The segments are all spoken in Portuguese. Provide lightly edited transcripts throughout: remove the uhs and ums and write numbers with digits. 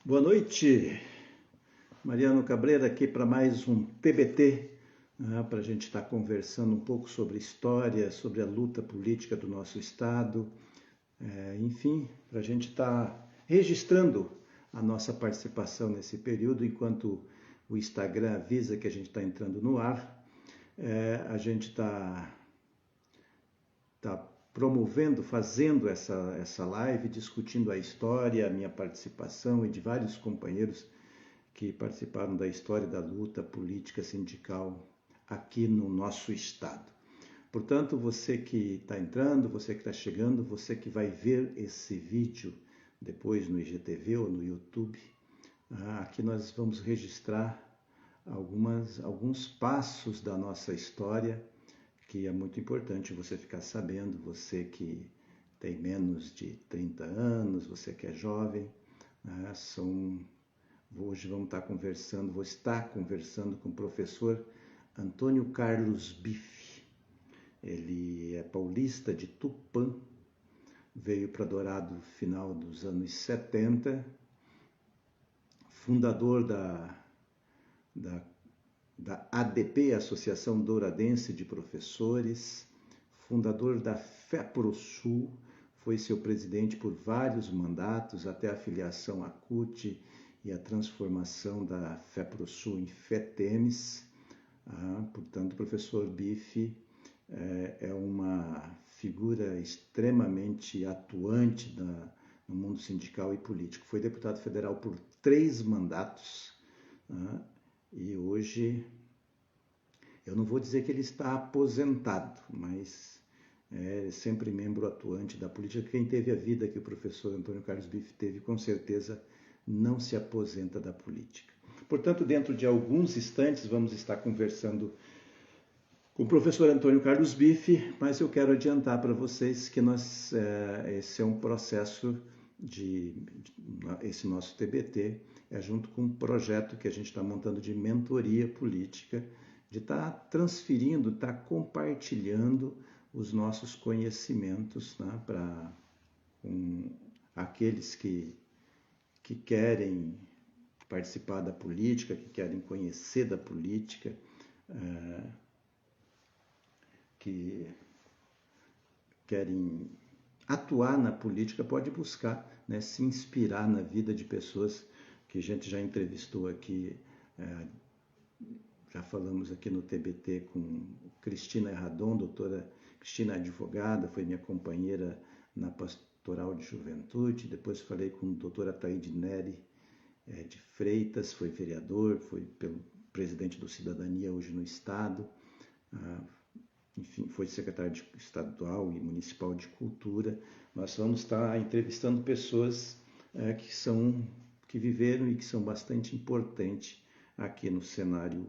Boa noite, Mariano Cabreira aqui para mais um TBT, para a gente estar conversando um pouco sobre história, sobre a luta política do nosso estado, enfim, para a gente estar registrando a nossa participação nesse período, enquanto o Instagram avisa que a gente está entrando no ar, a gente está promovendo, fazendo essa live, discutindo a história, a minha participação e de vários companheiros que participaram da história da luta política sindical aqui no nosso estado. Portanto, você que está entrando, você que está chegando, você que vai ver esse vídeo depois no IGTV ou no YouTube, aqui nós vamos registrar alguns passos da nossa história, que é muito importante você ficar sabendo, você que tem menos de 30 anos, você que é jovem, hoje vou estar conversando com o professor Antônio Carlos Bife. Ele é paulista de Tupã, veio para Dourado no final dos anos 70, fundador da ADP, Associação Douradense de Professores, fundador da FEPROSUL, foi seu presidente por vários mandatos, até a filiação à CUT e a transformação da FEPROSUL em FETEMES. Portanto, o professor Bife é uma figura extremamente atuante no mundo sindical e político. Foi deputado federal por 3 mandatos, e hoje, eu não vou dizer que ele está aposentado, mas é sempre membro atuante da política. Quem teve a vida que o professor Antônio Carlos Bife teve, com certeza não se aposenta da política. Portanto, dentro de alguns instantes, vamos estar conversando com o professor Antônio Carlos Bife, mas eu quero adiantar para vocês que esse é um processo esse nosso TBT é junto com um projeto que a gente está montando de mentoria política, de estar transferindo, estar compartilhando os nossos conhecimentos, né, para aqueles que querem participar da política, que querem conhecer da política, que querem atuar na política, pode buscar, né, se inspirar na vida de pessoas que a gente já entrevistou aqui, já falamos aqui no TBT com Cristina Erradon, doutora Cristina é advogada, foi minha companheira na Pastoral de Juventude, depois falei com a doutora Ataíde Neri de Freitas, foi vereador, foi pelo presidente do Cidadania hoje no Estado, enfim, foi secretário estadual e municipal de cultura. Nós vamos estar entrevistando pessoas que viveram e que são bastante importantes aqui no cenário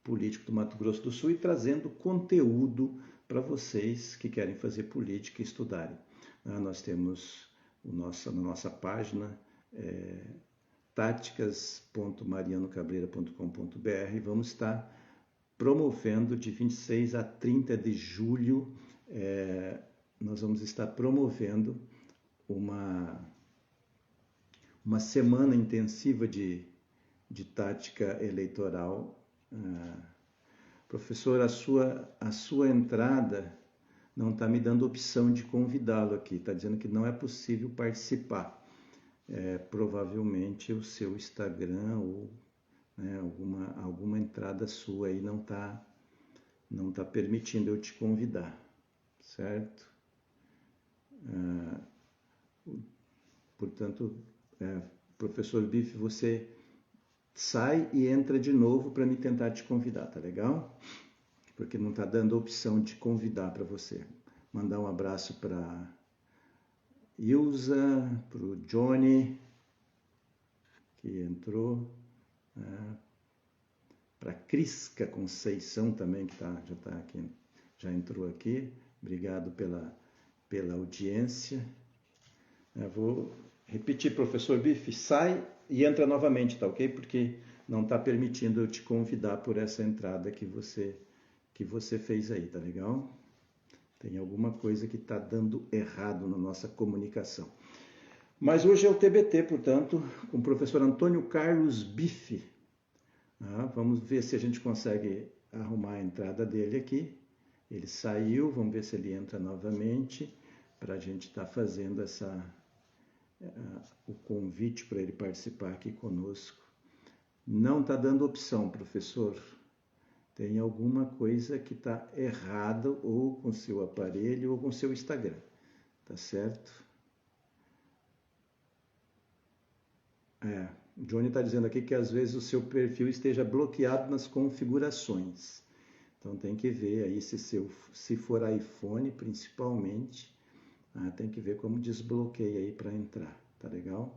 político do Mato Grosso do Sul e trazendo conteúdo para vocês que querem fazer política e estudarem. Nós temos na nossa página táticas.marianocabreira.com.br, vamos estar promovendo de 26 a 30 de julho, nós vamos estar promovendo uma semana intensiva de tática eleitoral. Professor, a sua entrada não está me dando opção de convidá-lo aqui, está dizendo que não é possível participar. Provavelmente o seu Instagram ou alguma entrada sua aí não tá permitindo eu te convidar, certo? Portanto, professor Bife, você sai e entra de novo para me tentar te convidar, tá legal? Porque não está dando opção de convidar para você. Mandar um abraço para Ilza, para o Johnny, que entrou, para Crisca Conceição também, que já está aqui, já entrou aqui. Obrigado pela audiência. Eu vou repetir, professor Bife, sai e entra novamente, tá ok? Porque não está permitindo eu te convidar por essa entrada que você fez aí, tá legal? Tem alguma coisa que está dando errado na nossa comunicação. Mas hoje é o TBT, portanto, com o professor Antônio Carlos Bife. Vamos ver se a gente consegue arrumar a entrada dele aqui. Ele saiu, vamos ver se ele entra novamente, para a gente estar fazendo o convite para ele participar aqui conosco. Não está dando opção, professor. Tem alguma coisa que está errada ou com seu aparelho ou com seu Instagram. Tá certo? O Johnny está dizendo aqui que às vezes o seu perfil esteja bloqueado nas configurações. Então tem que ver aí se for iPhone principalmente, tem que ver como desbloqueia aí para entrar, tá legal?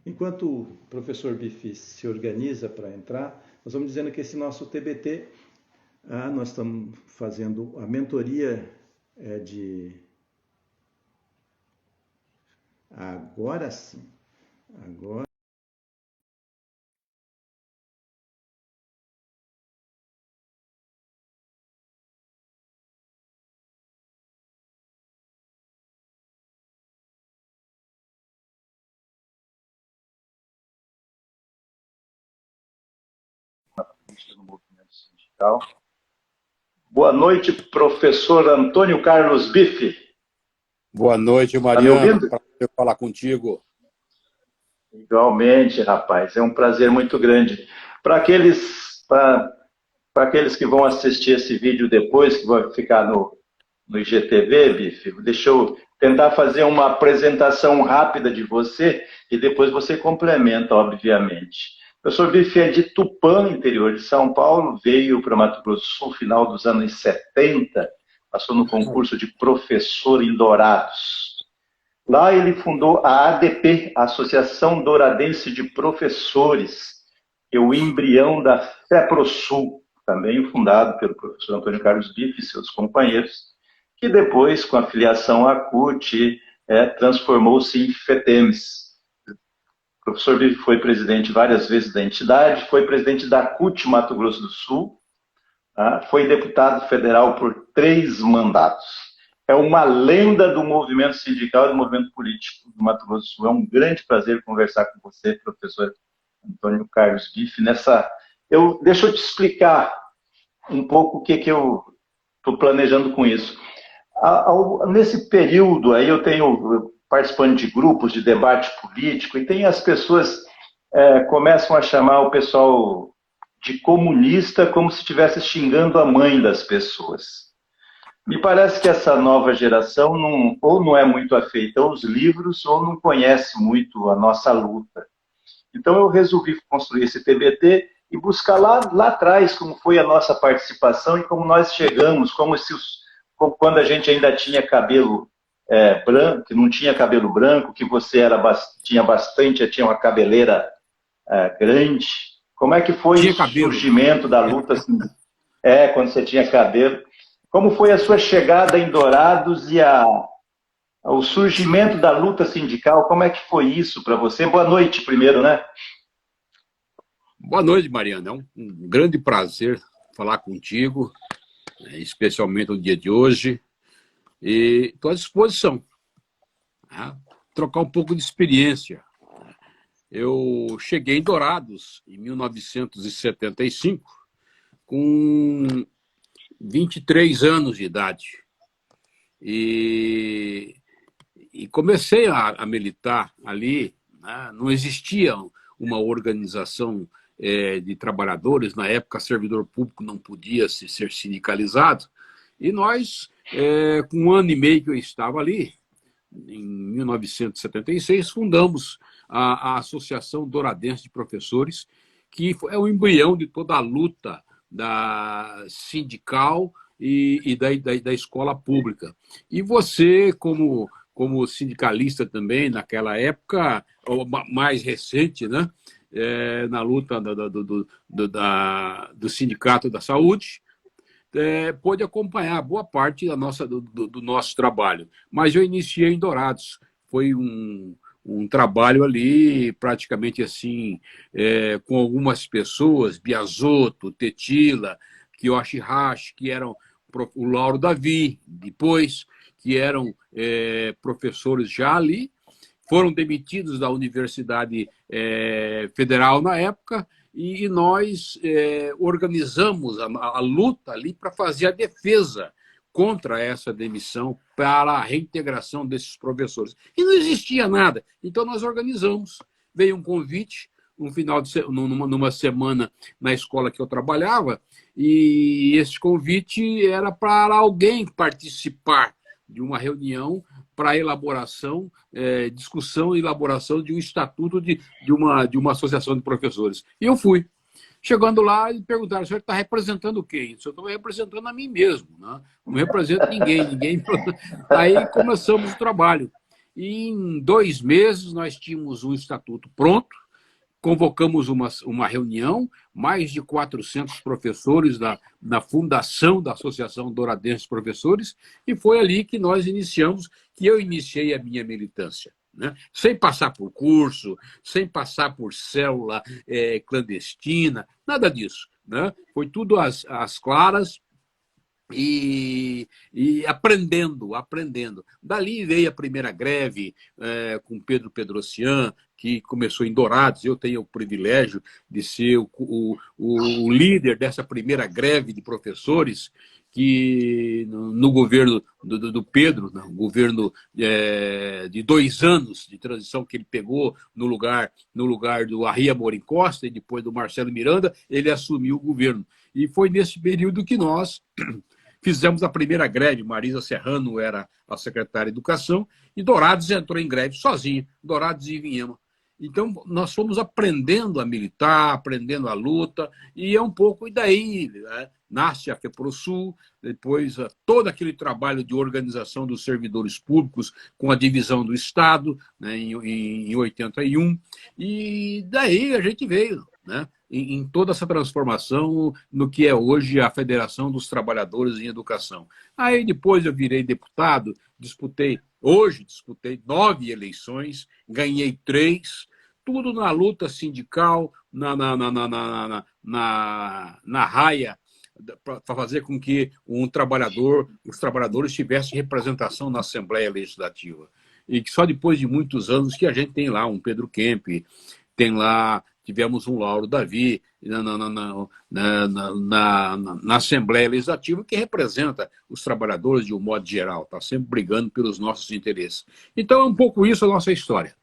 Enquanto o professor Bifi se organiza para entrar, nós vamos dizendo que esse nosso TBT, nós estamos fazendo a mentoria Agora sim, agora... No movimento sindical. Boa noite, professor Antônio Carlos Bife. Boa noite, Mariano. Prazer falar contigo. Igualmente, rapaz. É um prazer muito grande. Para aqueles que vão assistir esse vídeo depois, que vai ficar no IGTV, Bife, deixa eu tentar fazer uma apresentação rápida de você e depois você complementa, obviamente. O professor Bife é de Tupã, interior de São Paulo, veio para Mato Grosso do Sul, final dos anos 70, passou no concurso de professor em Dourados. Lá ele fundou a ADP, Associação Douradense de Professores, que é o embrião da FEPROSUL, também fundado pelo professor Antônio Carlos Bife e seus companheiros, que depois, com a filiação à CUT, transformou-se em FETEMES. O professor Bife foi presidente várias vezes da entidade, foi presidente da CUT Mato Grosso do Sul, foi deputado federal por 3 mandatos. É uma lenda do movimento sindical e do movimento político do Mato Grosso do Sul. É um grande prazer conversar com você, professor Antônio Carlos Bife. Deixa eu te explicar um pouco o que eu estou planejando com isso. Nesse período aí eu tenho participando de grupos de debate político e tem as pessoas começam a chamar o pessoal de comunista como se estivesse xingando a mãe das pessoas. Me parece que essa nova geração ou não é muito afeita aos livros ou não conhece muito a nossa luta. Então eu resolvi construir esse TBT e buscar lá atrás como foi a nossa participação e como nós chegamos, como quando a gente ainda tinha cabelo branco, que não tinha cabelo branco, que você tinha uma cabeleira grande. Como é que foi o surgimento da luta? Assim, quando você tinha cabelo. Como foi a sua chegada em Dourados e o surgimento da luta sindical? Como é que foi isso para você? Boa noite, primeiro, né? Boa noite, Mariana. É um grande prazer falar contigo, especialmente no dia de hoje. E estou à disposição. Trocar um pouco de experiência. Eu cheguei em Dourados em 1975, com 23 anos de idade. E comecei a militar ali. Não existia uma organização de trabalhadores. Na época, servidor público não podia ser sindicalizado. E nós, com 1 ano e meio que eu estava ali, em 1976, fundamos a Associação Douradense de Professores, que é o embrião de toda a luta da sindical e da escola pública. E você, como sindicalista também, naquela época, mais recente, né? Na luta do Sindicato da Saúde, pôde acompanhar boa parte do nosso trabalho. Mas eu iniciei em Dourados. Foi um trabalho ali, praticamente assim, com algumas pessoas, Biasotto, Tetila, Kiyoshi Hashi, que eram o Lauro Davi, depois, que eram professores já ali. foram demitidos da Universidade Federal na época, e nós organizamos a luta ali para fazer a defesa contra essa demissão, para a reintegração desses professores. E não existia nada. Então nós organizamos. Veio um convite, numa semana na escola que eu trabalhava, e esse convite era para alguém participar de uma reunião para elaboração, discussão e elaboração de um estatuto de uma associação de professores. E eu fui. Chegando lá, eles perguntaram: o senhor está representando quem? Eu estou representando a mim mesmo, né? Não represento ninguém. Aí começamos o trabalho. E em 2 meses nós tínhamos um estatuto pronto, convocamos uma reunião, mais de 400 professores na fundação da Associação Douradense de Professores, e foi ali que eu iniciei a minha militância. Né? Sem passar por curso, sem passar por célula clandestina, nada disso. Né? Foi tudo às claras e aprendendo. Dali veio a primeira greve com Pedro Pedrocian, que começou em Dourados. Eu tenho o privilégio de ser o líder dessa primeira greve de professores, que no governo do Pedro, no governo de 2 anos de transição que ele pegou no lugar do Arri Amorim Costa, e depois do Marcelo Miranda, ele assumiu o governo. E foi nesse período que nós fizemos a primeira greve. Marisa Serrano era a secretária de Educação, e Dourados entrou em greve sozinho, Dourados e Ivinhema. Então, nós fomos aprendendo a militar, aprendendo a luta, e é um pouco, e daí nasce a FEPROSUL, depois todo aquele trabalho de organização dos servidores públicos com a divisão do Estado, né, em 81, e daí a gente veio, né, em toda essa transformação no que é hoje a Federação dos Trabalhadores em Educação. Aí depois eu virei deputado, disputei 9 eleições, ganhei 3, tudo na luta sindical, na raia, para fazer com que os trabalhadores tivessem representação na Assembleia Legislativa. E que só depois de muitos anos que a gente tem lá um Pedro Kemp, tivemos um Lauro Davi na Assembleia Legislativa, que representa os trabalhadores de um modo geral, está sempre brigando pelos nossos interesses. Então é um pouco isso a nossa história.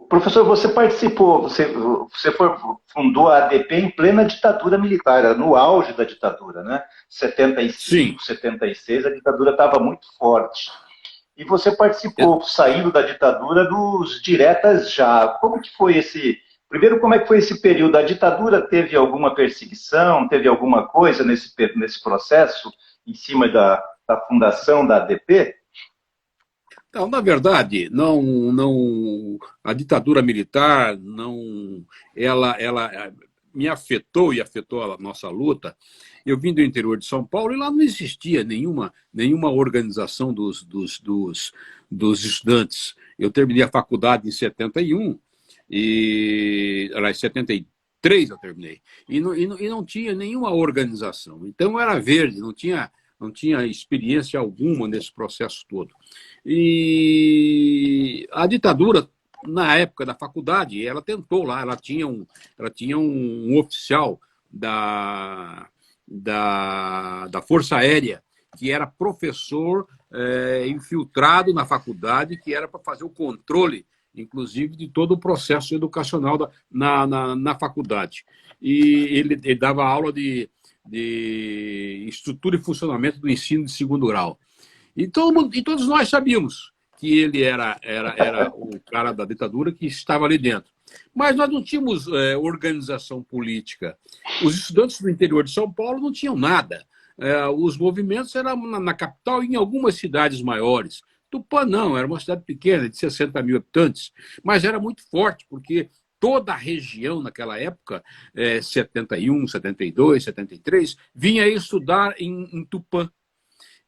Professor, você participou, você fundou a ADP em plena ditadura militar, no auge da ditadura, né? 75, sim. 76, a ditadura estava muito forte. E você participou, saindo da ditadura, dos diretas já. Como que foi Primeiro, como é que foi esse período? A ditadura teve alguma perseguição, teve alguma coisa nesse processo, em cima da fundação da ADP? Não, na verdade, a ditadura militar, ela me afetou e afetou a nossa luta. Eu vim do interior de São Paulo e lá não existia nenhuma organização dos estudantes. Eu terminei a faculdade em 71, em 73 eu terminei, e não tinha nenhuma organização. Então era verde, não tinha experiência alguma nesse processo todo. E a ditadura, na época da faculdade, ela tentou lá, ela tinha um oficial da Força Aérea, que era professor infiltrado na faculdade, que era para fazer o controle, inclusive, de todo o processo educacional na faculdade. E ele dava aula de estrutura e funcionamento do ensino de 2º grau. E todos nós sabíamos que ele era o cara da ditadura que estava ali dentro. Mas nós não tínhamos organização política. Os estudantes do interior de São Paulo não tinham nada. Os movimentos eram na capital e em algumas cidades maiores. Tupã não, era uma cidade pequena, de 60 mil habitantes, mas era muito forte, porque toda a região naquela época, 71, 72, 73, vinha estudar em Tupã.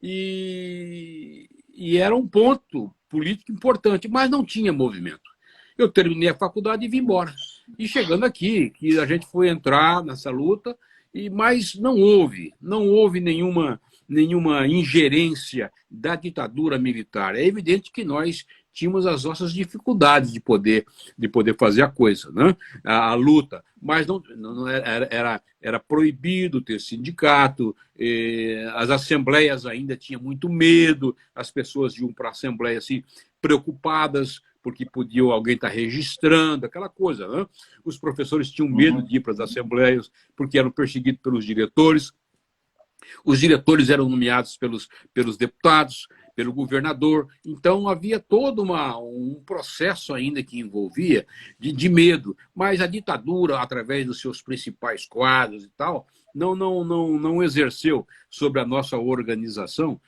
E era um ponto político importante, mas não tinha movimento. Eu terminei a faculdade e vim embora. E chegando aqui, que a gente foi entrar nessa luta, mas não houve nenhuma ingerência da ditadura militar. É evidente que nós tínhamos as nossas dificuldades de poder fazer a coisa, né? A luta, mas não era proibido ter sindicato, as assembleias ainda tinham muito medo, as pessoas iam para a assembleia assim, preocupadas, porque podia alguém estar registrando, aquela coisa, né? Os professores tinham medo de ir para as assembleias, porque eram perseguidos pelos diretores. Os diretores eram nomeados pelos deputados, pelo governador. Então, havia todo um processo ainda que envolvia de medo. Mas a ditadura, através dos seus principais quadros e tal, não exerceu sobre a nossa organização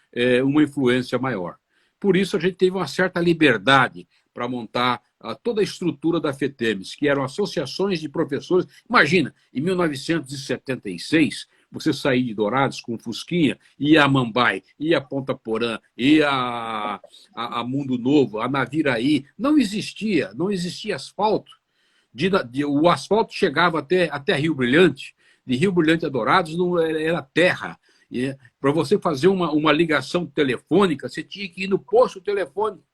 uma influência maior. Por isso, a gente teve uma certa liberdade para montar toda a estrutura da FETEMES, que eram associações de professores. Imagina, em 1976, você sair de Dourados com Fusquinha, ia a Mambai, ia a Ponta Porã, ia a Mundo Novo, a Naviraí. Não existia asfalto. O asfalto chegava até Rio Brilhante. De Rio Brilhante a Dourados era terra. Para você fazer uma ligação telefônica, você tinha que ir no posto telefônico.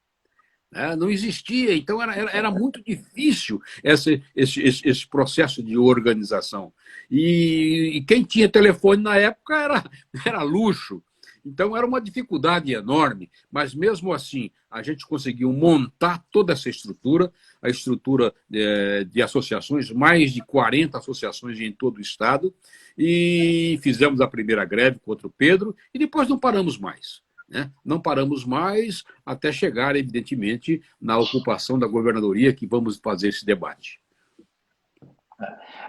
Não existia, então era muito difícil esse processo de organização. E quem tinha telefone na época era luxo. Então era uma dificuldade enorme, mas mesmo assim a gente conseguiu montar toda essa estrutura, a estrutura de associações, mais de 40 associações em todo o estado, e fizemos a primeira greve contra o Pedro, e depois não paramos mais. Não paramos mais até chegar, evidentemente, na ocupação da governadoria, que vamos fazer esse debate.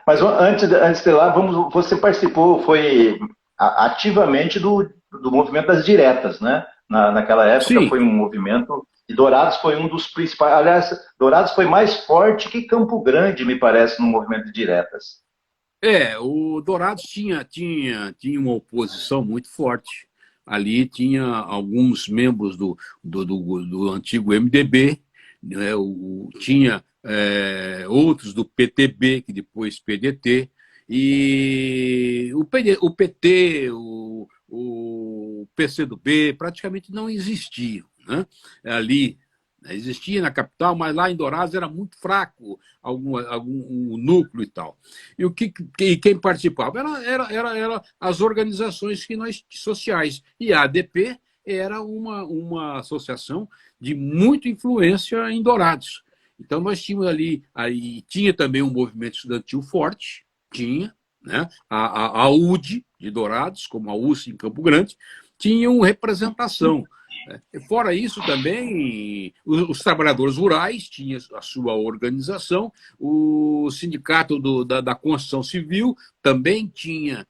Mas antes de lá, você participou, foi ativamente do movimento das diretas, né? Naquela época. Sim. Foi um movimento, e Dourados foi um dos principais. Aliás, Dourados foi mais forte que Campo Grande, me parece, no movimento de diretas. O Dourados tinha uma oposição muito forte. Ali tinha alguns membros do antigo MDB, né? Tinha outros do PTB, que depois PDT, e o PT, o PCdoB praticamente não existiam, né? Ali existia na capital, mas lá em Dourados era muito fraco algum núcleo e tal. E quem participava era as organizações sociais. E a ADP era uma associação de muita influência em Dourados. Então nós tínhamos ali tinha também um movimento estudantil forte, né? A UD de Dourados, como a USP em Campo Grande, tinham representação. Fora isso, também, os trabalhadores rurais tinham a sua organização, o sindicato da construção civil também tinha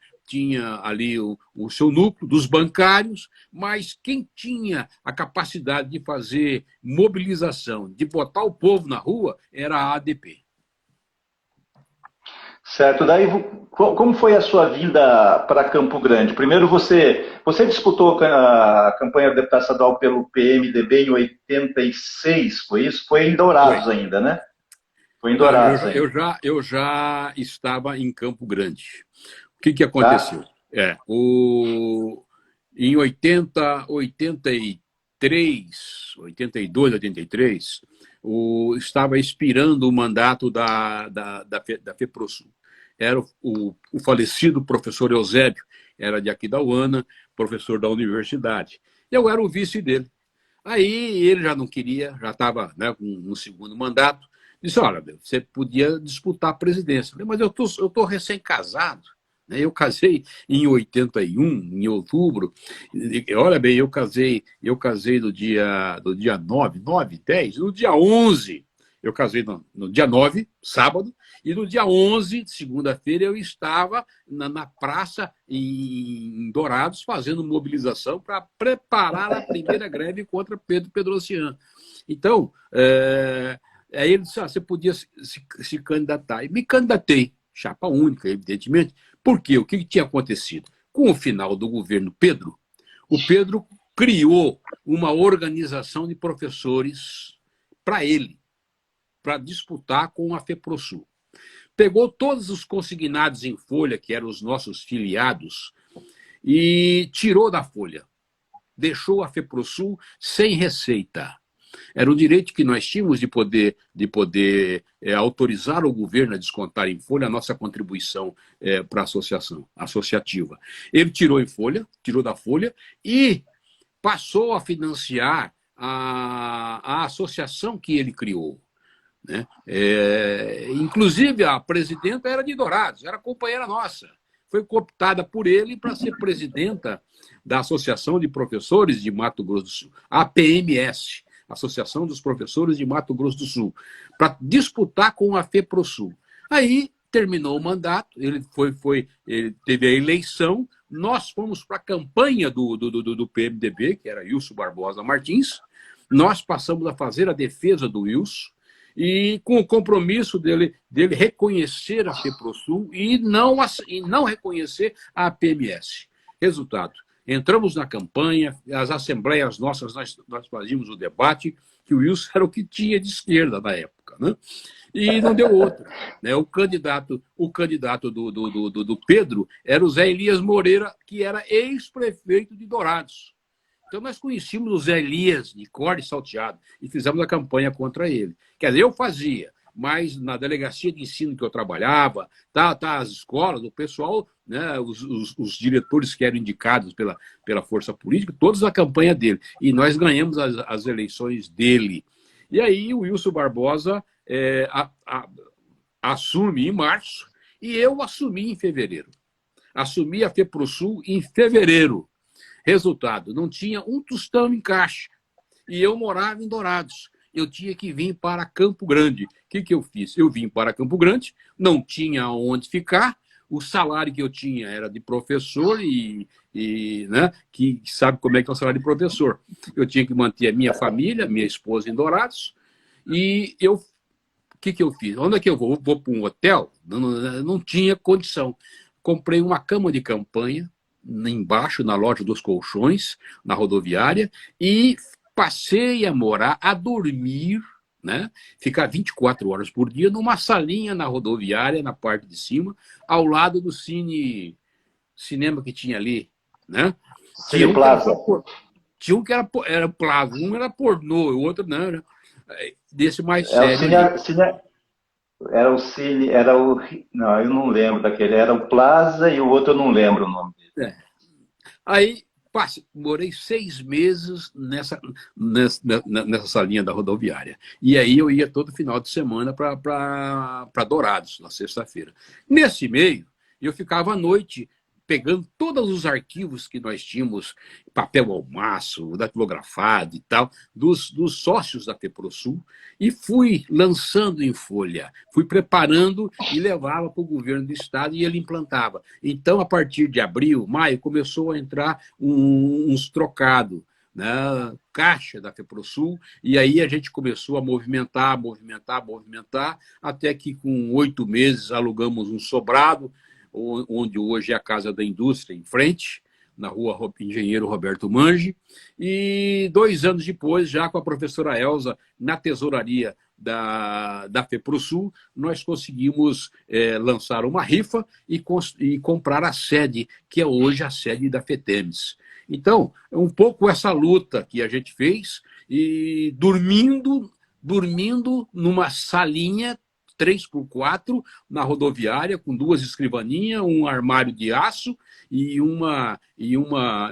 ali o seu núcleo, dos bancários, mas quem tinha a capacidade de fazer mobilização, de botar o povo na rua, era a ADP. Certo. Daí, como foi a sua vinda para Campo Grande? Primeiro, você disputou a campanha de deputado estadual pelo PMDB em 86, foi isso? Foi em Dourados ainda, né? Foi em Dourados ainda. Eu já estava em Campo Grande. O que aconteceu? Em 83, 82, 83, estava expirando o mandato da FEPROSUL. Era o falecido professor Eusébio, era de aqui da UANA, professor da universidade. Eu era o vice dele. Aí ele já não queria, já estava, né, com um segundo mandato. Disse, olha, você podia disputar a presidência. Eu falei, mas eu tô recém-casado. Eu casei em 81, em outubro. Olha bem, eu casei no dia 9, 10, no dia 11. Eu casei no dia 9, sábado, e no dia 11, segunda-feira, eu estava na praça em Dourados fazendo mobilização para preparar a primeira greve contra Pedro Pedrocian. Então, aí ele disse, você podia se candidatar. E me candidatei, chapa única, evidentemente. Por quê? O que tinha acontecido? Com o final do governo Pedro, o Pedro criou uma organização de professores para ele, para disputar com a FEPROSUL. Pegou todos os consignados em folha, que eram os nossos filiados, e tirou da folha. Deixou a FEPROSUL sem receita. Era um direito que nós tínhamos de poder autorizar o governo a descontar em folha a nossa contribuição para a associação associativa. Ele tirou da folha e passou a financiar a associação que ele criou. Né? Inclusive, a presidenta era de Dourados, era companheira nossa. Foi cooptada por ele para ser presidenta da Associação de Professores de Mato Grosso do Sul, APMS, Associação dos Professores de Mato Grosso do Sul, para disputar com a FEPROSUL. Aí terminou o mandato, ele teve a eleição, nós fomos para a campanha do PMDB, que era Wilson Barbosa Martins, nós passamos a fazer a defesa do Wilson, e com o compromisso dele reconhecer a FEPROSUL e não reconhecer a APMS. Resultado, entramos na campanha, as assembleias nossas, nós fazíamos o debate, que o Wilson era o que tinha de esquerda na época, né? E não deu outra. Né? O candidato do Pedro era o Zé Elias Moreira, que era ex-prefeito de Dourados. Então, nós conhecíamos o Zé Elias de Corte Salteado e fizemos a campanha contra ele. Quer dizer, eu fazia, mas na delegacia de ensino que eu trabalhava, as escolas, o pessoal, né, os diretores que eram indicados pela força política, todos na campanha dele. E nós ganhamos as eleições dele. E aí o Wilson Barbosa assume em março e eu assumi em fevereiro. Assumi a FEPROSUL em fevereiro. Resultado, não tinha um tostão em caixa. E eu morava em Dourados. Eu tinha que vir para Campo Grande. O que eu fiz? Eu vim para Campo Grande, não tinha onde ficar, o salário que eu tinha era de professor né, que sabe como é que é o salário de professor. Eu tinha que manter a minha família, minha esposa em Dourados, e o que eu fiz? Onde é que eu vou? Vou para um hotel? Não tinha condição. Comprei uma cama de campanha, embaixo, na loja dos colchões, na rodoviária, e passei a morar, a dormir, né? Ficar 24 horas por dia numa salinha na rodoviária, na parte de cima, ao lado do cinema que tinha ali, né? Cine Plaza. Tinha um que era Plaza, um era pornô, o outro não, era desse mais sério. Não, eu não lembro daquele, era o Plaza e o outro eu não lembro o nome dele. Aí morei 6 meses nessa salinha da rodoviária. E aí eu ia todo final de semana para Dourados, na sexta-feira. Nesse meio, eu ficava à noite pegando todos os arquivos que nós tínhamos, papel ao maço, datilografado e tal, dos sócios da FEPROSUL, e fui lançando em folha, fui preparando e levava para o governo do estado e ele implantava. Então, a partir de abril, maio, começou a entrar uns trocados, né, caixa da FEPROSUL, e aí a gente começou a movimentar, até que com 8 meses alugamos um sobrado, onde hoje é a Casa da Indústria, em frente, na rua Engenheiro Roberto Mange, e 2 anos depois, já com a professora Elza, na tesouraria da FEPROSUL, nós conseguimos lançar uma rifa e comprar a sede, que é hoje a sede da FETEMES. Então, é um pouco essa luta que a gente fez, e dormindo numa salinha 3x4 na rodoviária, com 2 escrivaninhas, um armário de aço e uma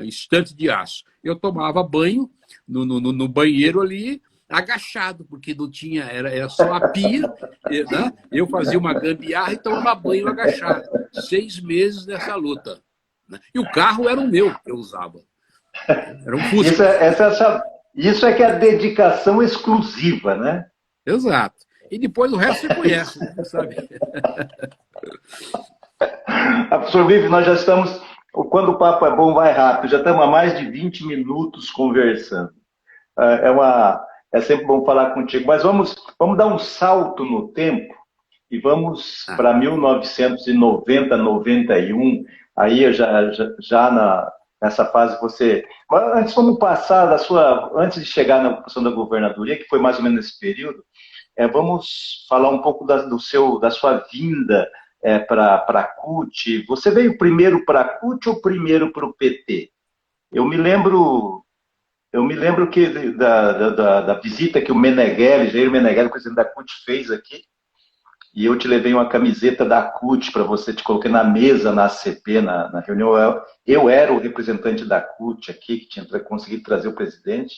estante de aço. Eu tomava banho no banheiro ali, agachado, porque não tinha, era só a pia, né? Eu fazia uma gambiarra e tomava banho agachado. 6 meses nessa luta. Né? E o carro era o meu que eu usava. Era um Fusca. Isso é que é a dedicação exclusiva, né? Exato. E depois o resto você conhece, né? Sabe? Professor Vive, nós já estamos, quando o papo é bom, vai rápido, já estamos há mais de 20 minutos conversando. É sempre bom falar contigo, mas vamos dar um salto no tempo e vamos para 1990, 91, aí nessa fase você... Mas antes, vamos passar antes de chegar na posição da governadoria, que foi mais ou menos nesse período, vamos falar um pouco da sua vinda para a CUT. Você veio primeiro para a CUT ou primeiro para o PT? Eu me lembro que da visita que o Meneghelli, Jair Meneghelli, presidente da CUT, fez aqui, e eu te levei uma camiseta da CUT para você, te coloquei na mesa na ACP, na reunião. Eu era o representante da CUT aqui, que tinha conseguido trazer o presidente.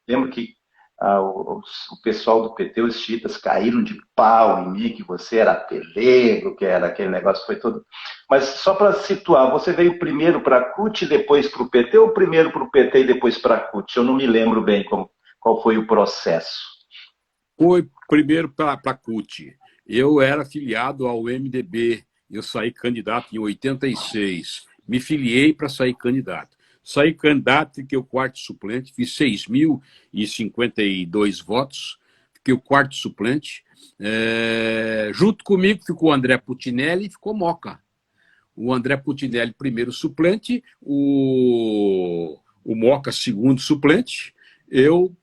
Lembro que o pessoal do PT, os chiitas, caíram de pau em mim, que você era pelego, que era aquele negócio, foi todo... Mas só para situar, você veio primeiro para a CUT e depois para o PT, ou primeiro para o PT e depois para a CUT? Eu não me lembro bem qual foi o processo. Foi primeiro para a CUT. Eu era filiado ao MDB, eu saí candidato em 86, me filiei para sair candidato. Saí candidato, fiquei o quarto suplente, fiz 6.052 votos, fiquei o quarto suplente. Junto comigo ficou o André Putinelli e ficou Moca. O André Putinelli, primeiro suplente, o Moca, segundo suplente, eu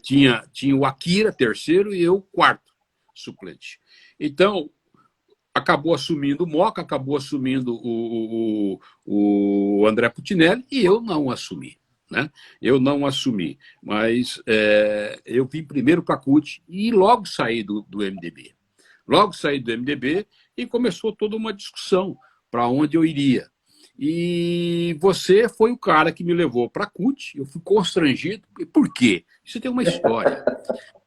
tinha o Akira, terceiro, e eu, quarto suplente. Então, acabou assumindo o Moca, acabou assumindo o André Putinelli, e eu não assumi. Né? Eu não assumi, mas eu vim primeiro para a CUT e logo saí do MDB. Logo saí do MDB e começou toda uma discussão para onde eu iria. E você foi o cara que me levou para a CUT, eu fui constrangido. Por quê? Isso tem uma história.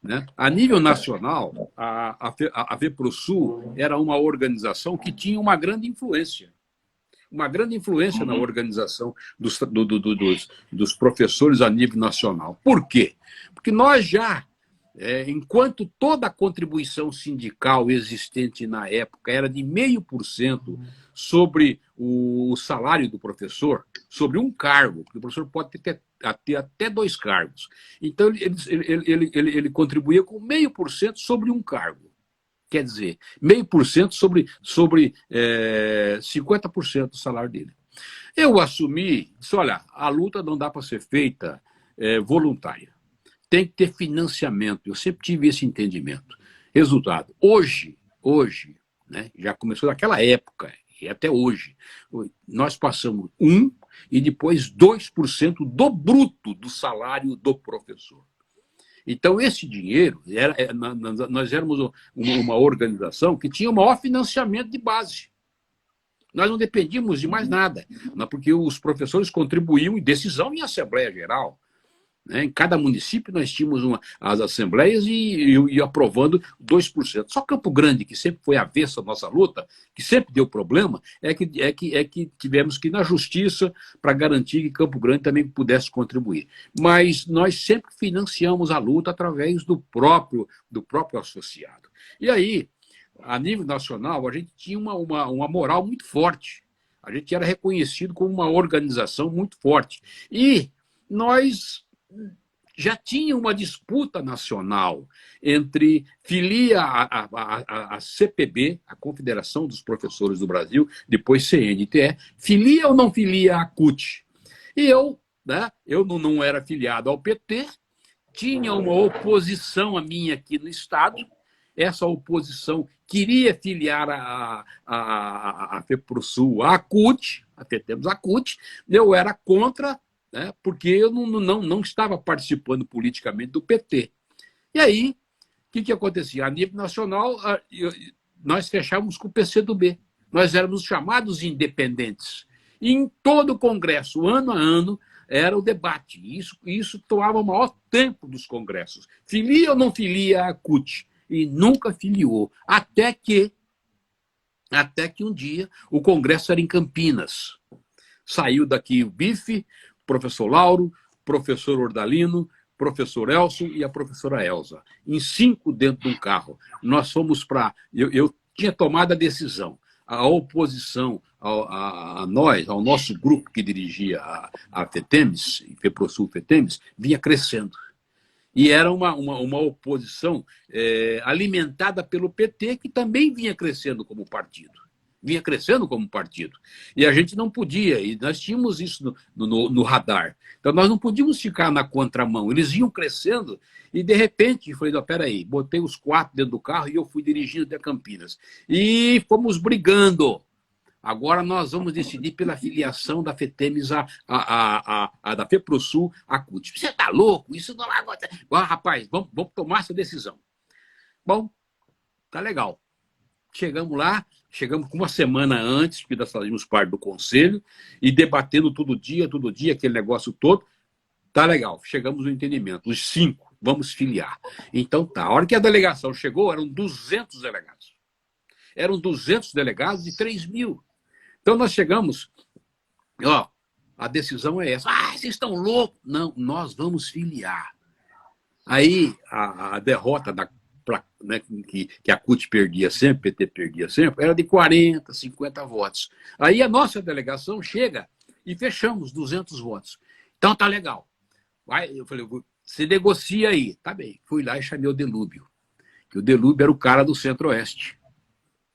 Né? A nível nacional, a FEPROSUL era uma organização que tinha uma grande influência na organização dos professores a nível nacional. Por quê? Porque nós já, enquanto toda a contribuição sindical existente na época era de 0,5% sobre o salário do professor, sobre um cargo, porque o professor pode ter até 2 cargos. Então, ele contribuía com 0,5% sobre um cargo. Quer dizer, 0,5% sobre 50% do salário dele. Eu assumi, disse, olha, a luta não dá para ser feita voluntária. Tem que ter financiamento. Eu sempre tive esse entendimento. Resultado, hoje, né, já começou naquela época, e até hoje, nós passamos 1% e depois 2% do bruto do salário do professor. Então, esse dinheiro, nós éramos uma organização que tinha o maior financiamento de base. Nós não dependíamos de mais nada, porque os professores contribuíam em decisão em Assembleia Geral. Em cada município nós tínhamos as assembleias e aprovando 2%. Só Campo Grande, que sempre foi avessa à nossa luta, que sempre deu problema, é que tivemos que ir na justiça para garantir que Campo Grande também pudesse contribuir. Mas nós sempre financiamos a luta através do próprio associado. E aí, a nível nacional, a gente tinha uma moral muito forte. A gente era reconhecido como uma organização muito forte. E nós já tinha uma disputa nacional entre filia a CPB, a Confederação dos Professores do Brasil, depois CNTE, filia ou não filia a CUT. E eu não era filiado ao PT, tinha uma oposição a minha aqui no Estado, essa oposição queria filiar a FEPROSUL à CUT, até temos a CUT, eu era contra, porque eu não estava participando politicamente do PT. E aí, o que acontecia? A nível nacional, nós fechávamos com o PCdoB. Nós éramos chamados independentes. E em todo o Congresso, ano a ano, era o debate. Isso tomava o maior tempo dos congressos. Filia ou não filia a CUT? E nunca filiou. Até que um dia o Congresso era em Campinas. Saiu daqui o Bife, professor Lauro, professor Ordalino, professor Elson e a professora Elza. Em 5 dentro de um carro. Nós fomos para... Eu tinha tomado a decisão. A oposição a nós, ao nosso grupo que dirigia a FETEMES, FEPROSUL FETEMES, vinha crescendo. E era uma oposição alimentada pelo PT, que também vinha crescendo como partido. vinha crescendo como partido. E a gente não podia, e nós tínhamos isso no radar. Então, nós não podíamos ficar na contramão. Eles iam crescendo e, de repente, eu falei, não, peraí, botei os 4 dentro do carro e eu fui dirigindo até Campinas. E fomos brigando. Agora nós vamos decidir pela filiação da FETEMES, da FEPROSUL, à CUT. Você está louco? Isso não vai acontecer. Rapaz, vamos tomar essa decisão. Bom, tá legal. Chegamos lá, chegamos uma semana antes, porque nós fazíamos parte do conselho, e debatendo todo dia, aquele negócio todo. Tá legal, chegamos no entendimento. Os 5, vamos filiar. Então tá, a hora que a delegação chegou, eram 200 delegados. Eram 200 delegados de 3 mil. Então nós chegamos, ó, a decisão é essa. Vocês estão loucos? Não, nós vamos filiar. Aí a derrota né, que a CUT perdia sempre, PT perdia sempre, era de 40, 50 votos. Aí a nossa delegação chega e fechamos 200 votos. Então tá legal. Eu falei, você negocia aí. Tá bem. Fui lá e chamei o Delúbio. Que o Delúbio era o cara do Centro-Oeste.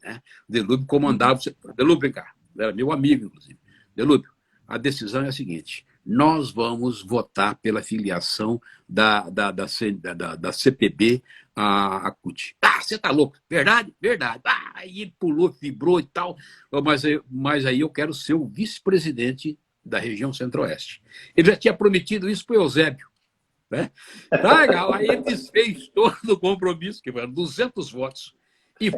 Né? O Delúbio comandava... Delúbio, vem cá. Era meu amigo, inclusive. Delúbio, a decisão é a seguinte. Nós vamos votar pela filiação da CPB à CUT. Você tá louco? Verdade? Verdade. Aí ele pulou, vibrou e tal. Mas aí eu quero ser o vice-presidente da região Centro-Oeste. Ele já tinha prometido isso para o Eusébio. Né? Tá legal. Aí ele desfez todo o compromisso, que foram 200 votos, e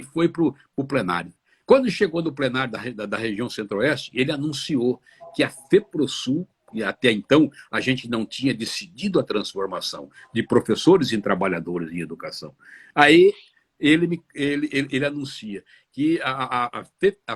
foi para o plenário. Quando chegou no plenário da região Centro-Oeste, ele anunciou que a FEPROSUL, e até então a gente não tinha decidido a transformação de professores em trabalhadores em educação. Aí ele anuncia que a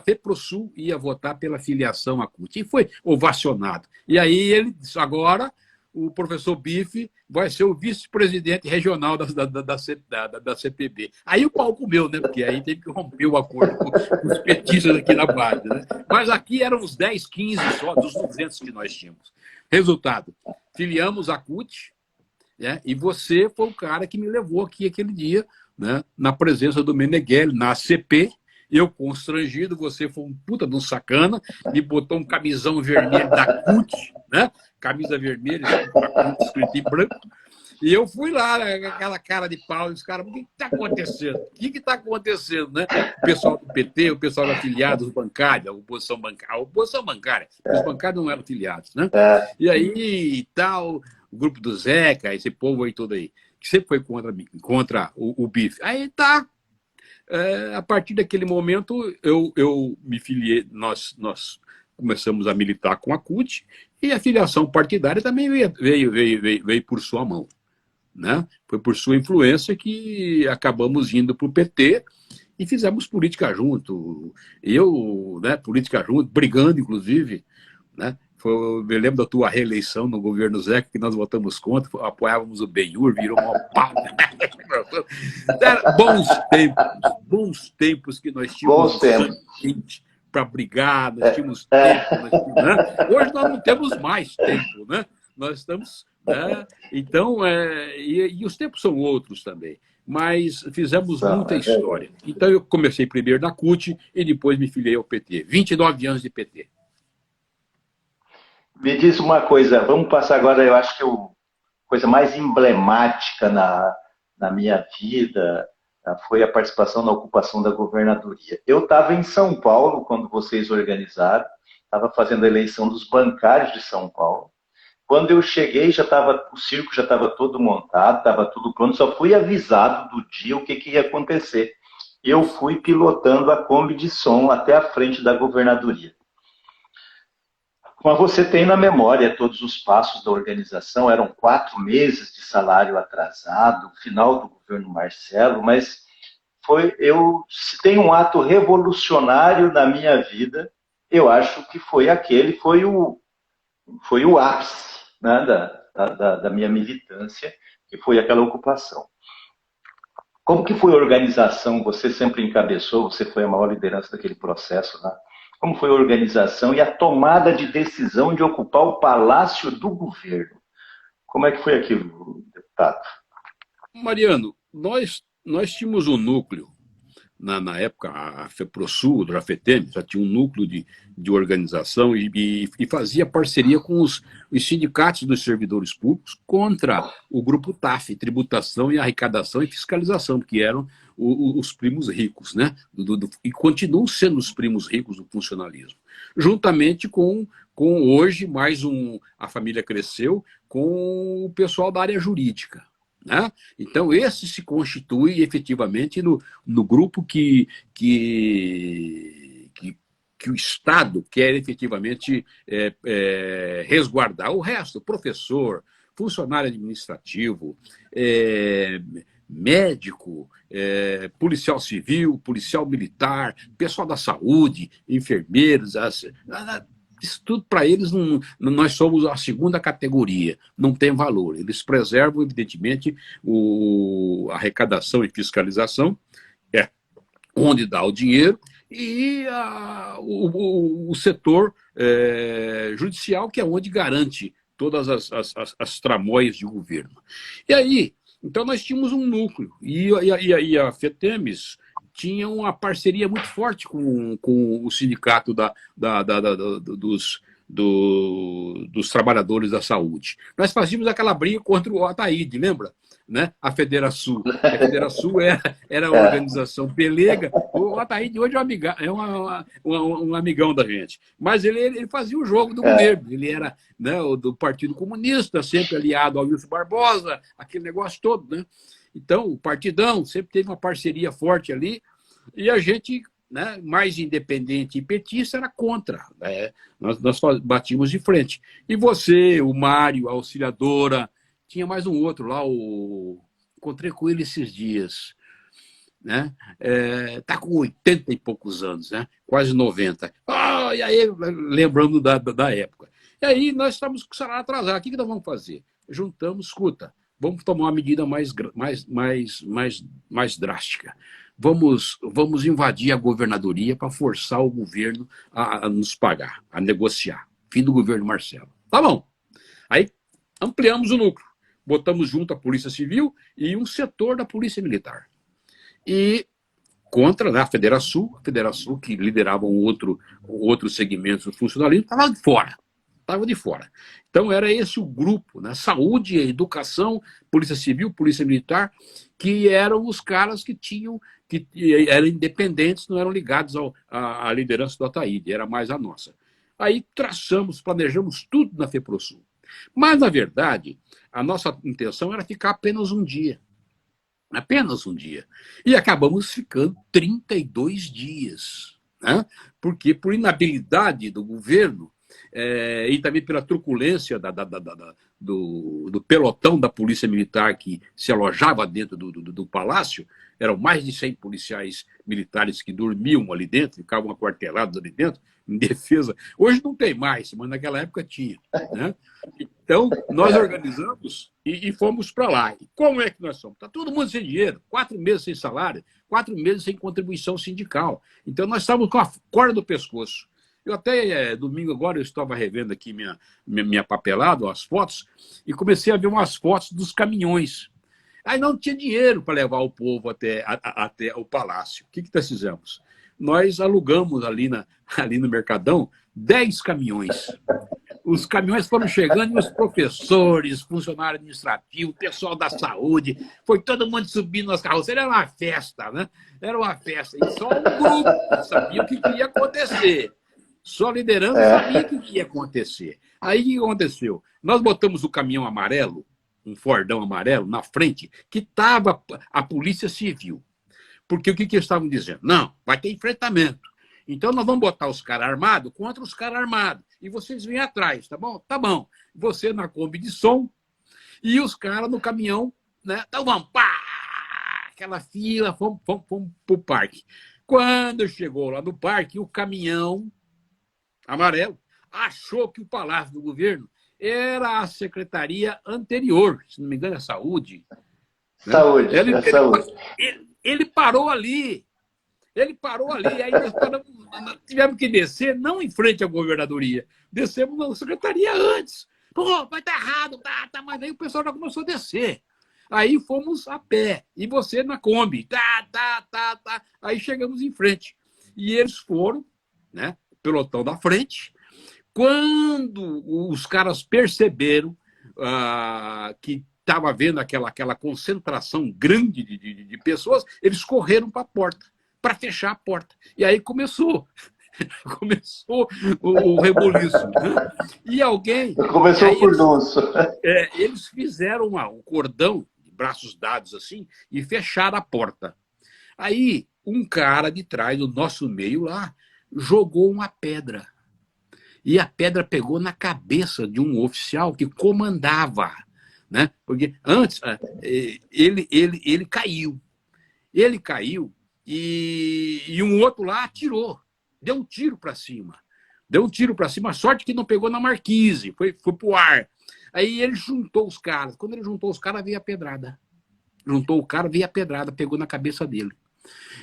FEPROSUL ia votar pela filiação à CUT. E foi ovacionado. E aí ele disse, agora o professor Bife vai ser o vice-presidente regional da CPB. Aí o pau comeu, né? Porque aí teve que romper o acordo com os petistas aqui na base. Né? Mas aqui eram uns 10, 15 só, dos 200 que nós tínhamos. Resultado, filiamos a CUT, né? E você foi o cara que me levou aqui aquele dia, né? Na presença do Meneghelli, na ACP. Eu, constrangido, você foi um puta de um sacana, me botou um camisão vermelho da CUT, né? Camisa vermelha, escrito em branco, e eu fui lá, aquela cara de pau, e os caras, o que está acontecendo? O que está acontecendo, né? O pessoal do PT, o pessoal afiliados bancária, a oposição bancária, os bancários não eram afiliados, né? E aí, e tal, o grupo do Zeca, esse povo aí todo aí, que sempre foi contra o Bife. Aí tá, a partir daquele momento, eu me filiei, nós começamos a militar com a CUT, e a filiação partidária também veio por sua mão. Né? Foi por sua influência que acabamos indo para o PT e fizemos política junto. Eu, né, política junto, brigando, inclusive. Né? Eu me lembro da tua reeleição no governo Zeca, que nós votamos contra, apoiávamos o Benhur, virou uma pá. Bons tempos que nós tínhamos. Bons tempos. Para brigar, nós tínhamos tempo. Né? Hoje nós não temos mais tempo, né? Nós estamos... Né? Então, e os tempos são outros também. Mas fizemos muita história. Então, eu comecei primeiro na CUT e depois me filiei ao PT. 29 anos de PT. Me diz uma coisa, vamos passar agora, eu acho que a coisa mais emblemática na minha vida foi a participação na ocupação da governadoria. Eu estava em São Paulo quando vocês organizaram, estava fazendo a eleição dos bancários de São Paulo. Quando eu cheguei, o circo já estava todo montado, estava tudo pronto, só fui avisado do dia o que ia acontecer. Eu fui pilotando a Kombi de som até a frente da governadoria. Mas você tem na memória todos os passos da organização, eram 4 meses de salário atrasado, final do governo Marcelo, mas se tem um ato revolucionário na minha vida, eu acho que foi o ápice, né, da minha militância, que foi aquela ocupação. Como que foi a organização? Você sempre encabeçou, você foi a maior liderança daquele processo, né? Como foi a organização e a tomada de decisão de ocupar o Palácio do Governo? Como é que foi aquilo, deputado? Mariano, nós tínhamos um núcleo na época, a FEPROSUL, a FETEM, já tinha um núcleo de organização e fazia parceria com os sindicatos dos servidores públicos contra o grupo TAF, Tributação e Arrecadação e Fiscalização, que eram os primos ricos, né? E continuam sendo os primos ricos do funcionalismo. Juntamente com hoje, a família cresceu, com o pessoal da área jurídica. Né? Então, esse se constitui efetivamente no grupo que o Estado quer efetivamente resguardar. O resto, professor, funcionário administrativo, médico, policial civil, policial militar, pessoal da saúde, enfermeiros, isso tudo para eles, nós somos a segunda categoria, não tem valor. Eles preservam, evidentemente, a arrecadação e fiscalização, onde dá o dinheiro, e o setor judicial, que é onde garante todas as tramóias de governo. E aí, então nós tínhamos um núcleo, e a FETEMES tinha uma parceria muito forte com o sindicato dos trabalhadores da saúde. Nós fazíamos aquela briga contra o Ataíde, lembra? Né? A Federação. A Federação era a organização pelega. O Ataíde hoje é um amigão da gente. Mas ele fazia o jogo do governo. Ele era, né, do Partido Comunista, sempre aliado ao Wilson Barbosa, aquele negócio todo, né? Então, o Partidão sempre teve uma parceria forte ali, e a gente, né, mais independente e petista, era contra. Né? Nós batíamos de frente. E você, o Mário, a Auxiliadora, tinha mais um outro lá, encontrei com ele esses dias. Né? Tá com 80 e poucos anos, né? Quase 90. E aí, lembrando da época. E aí, nós estamos com o salário atrasado. O que nós vamos fazer? Juntamos, escuta, vamos tomar uma medida mais drástica. Vamos invadir a governadoria para forçar o governo a nos pagar, a negociar. Fim do governo Marcelo. Tá bom. Aí ampliamos o núcleo. Botamos junto a Polícia Civil e um setor da Polícia Militar. E contra, né, a Federação, que liderava um outro segmento do funcionalismo, estava de fora. Estava de fora. Então, era esse o grupo, né? Saúde, educação, Polícia Civil, Polícia Militar, que eram os caras que eram independentes, não eram ligados à liderança do Ataíde, era mais a nossa. Aí planejamos tudo na FEPROSUL. Mas, na verdade, a nossa intenção era ficar apenas um dia. Apenas um dia. E acabamos ficando 32 dias. Né? Porque, por inabilidade do governo, e também pela truculência do pelotão da Polícia Militar que se alojava dentro do palácio, eram mais de 100 policiais militares que dormiam ali dentro, ficavam aquartelados ali dentro, em defesa. Hoje não tem mais, mas naquela época tinha. Né? Então, nós organizamos e fomos para lá. E como é que nós somos? Está todo mundo sem dinheiro, 4 meses sem salário, 4 meses sem contribuição sindical. Então, nós estávamos com a corda do pescoço. Eu até, domingo agora, eu estava revendo aqui minha papelada, as fotos, e comecei a ver umas fotos dos caminhões. Aí não tinha dinheiro para levar o povo até o palácio. O que nós fizemos? Nós alugamos ali no Mercadão 10 caminhões. Os caminhões foram chegando e os professores, funcionário administrativo, pessoal da saúde, foi todo mundo subindo nas carroceras. Era uma festa, né? Era uma festa. E só um grupo sabia o que ia acontecer. Só a liderança sabia o que ia acontecer. Aí o que aconteceu? Nós botamos o caminhão amarelo, um Fordão amarelo, na frente, que estava a Polícia Civil. Porque o que eles estavam dizendo? Não, vai ter enfrentamento. Então nós vamos botar os caras armados contra os caras armados. E vocês vêm atrás, tá bom? Tá bom. Você na Kombi de som e os caras no caminhão, né? Então vamos, pá! Aquela fila, fomos para o parque. Quando chegou lá no parque, o caminhão amarelo achou que o Palácio do Governo era a secretaria anterior, se não me engano, é Saúde. Né? Saúde, Saúde. Ele parou ali. Aí nós tivemos que descer, não em frente à governadoria, descemos na secretaria antes. Pô, vai estar errado, tá, mas aí o pessoal já começou a descer. Aí fomos a pé, e você na Kombi. Tá. Aí chegamos em frente. E eles foram, né, pelotão da frente. Quando os caras perceberam que estava vendo aquela concentração grande de pessoas, eles correram para a porta, para fechar a porta. E aí começou o rebuliço. Né? E alguém... Começou o furdunço. Eles fizeram um cordão, de braços dados assim, e fecharam a porta. Aí um cara de trás, do nosso meio lá, jogou uma pedra. E a pedra pegou na cabeça de um oficial que comandava. Né? Porque antes ele caiu. Ele caiu e um outro lá atirou. Deu um tiro para cima. A sorte que não pegou na marquise, foi para o ar. Aí ele juntou os caras. Quando ele juntou os caras, veio a pedrada. Juntou o cara, veio a pedrada, pegou na cabeça dele.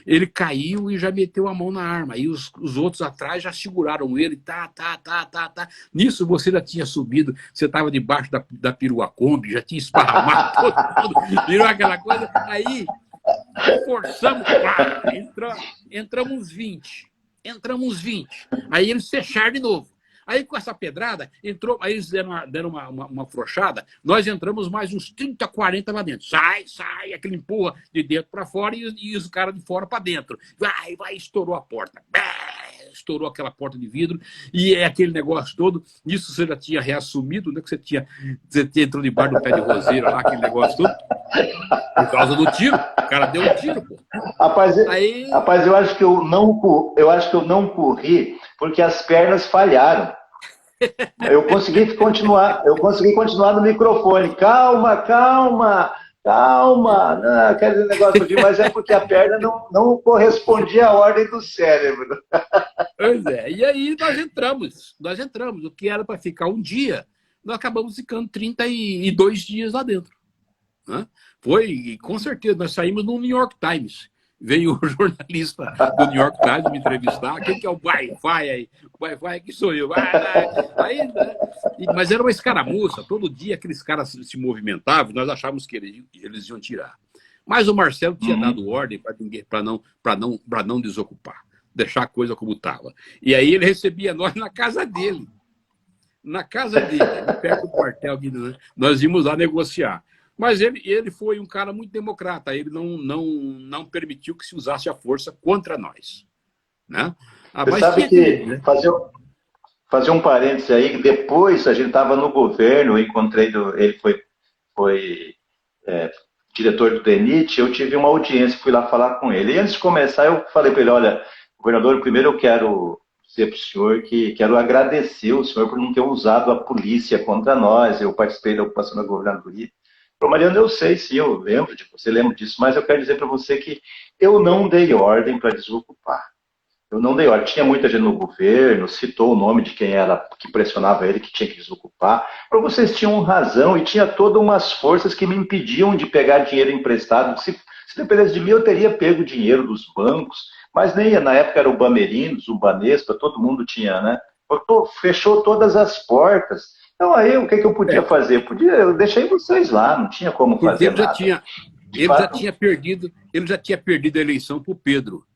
Ele caiu e já meteu a mão na arma. Aí os outros atrás já seguraram ele. Tá. Nisso você já tinha subido, você estava debaixo da perua Kombi, já tinha esparramado todo, virou aquela coisa. Aí forçamos, entramos 20. Aí eles fecharam de novo. Aí com essa pedrada, aí eles deram uma afrouxada, nós entramos mais uns 30, 40 lá dentro. Sai, aquele empurra de dentro para fora e os caras de fora para dentro. Vai, estourou a porta. Estourou aquela porta de vidro e aquele negócio todo. Isso você já tinha reassumido, né? Que você entrou debaixo do pé de roseira lá, aquele negócio todo. Por causa do tiro. O cara deu um tiro, pô. Rapaz, eu acho que eu não corri porque as pernas falharam. Eu consegui continuar no microfone. Calma. Não, aquele negócio mas é porque a perna não correspondia à ordem do cérebro. Pois é. E aí nós entramos. O que era para ficar um dia, nós acabamos ficando 32 dias lá dentro. Né? Foi, com certeza, nós saímos no New York Times. Veio o jornalista do New York Times me entrevistar. Quem que é o Wi-Fi aí? O Wi-Fi que sou eu. Aí, né? Mas era uma escaramuça. Todo dia aqueles caras se movimentavam. Nós achávamos que eles iam tirar. Mas o Marcelo tinha dado ordem para não desocupar. Deixar a coisa como estava. E aí ele recebia nós na casa dele. Perto do quartel. Nós íamos lá negociar. Mas ele foi um cara muito democrata. Ele não permitiu que se usasse a força contra nós. Né? Você sabe que, né? fazer um parênteses aí, depois a gente estava no governo, eu encontrei, ele foi diretor do DENIT, eu tive uma audiência, fui lá falar com ele. E antes de começar, eu falei para ele, olha, governador, primeiro eu quero dizer para o senhor que quero agradecer o senhor por não ter usado a polícia contra nós. Eu participei da ocupação da governadoria. Mariano, eu sei, sim, eu lembro de você, lembro disso, mas eu quero dizer para você que eu não dei ordem para desocupar. Eu não dei ordem. Tinha muita gente no governo, citou o nome de quem era, que pressionava ele, que tinha que desocupar. Para vocês tinham razão e tinha todas umas forças que me impediam de pegar dinheiro emprestado. Se dependesse de mim, eu teria pego dinheiro dos bancos, mas nem na época era o Bamerinos, o Banespa, todo mundo tinha, né? Fechou todas as portas. Então, aí, o que eu podia fazer? Eu deixei vocês lá, não tinha como fazer nada. Ele já tinha perdido a eleição para o Pedro.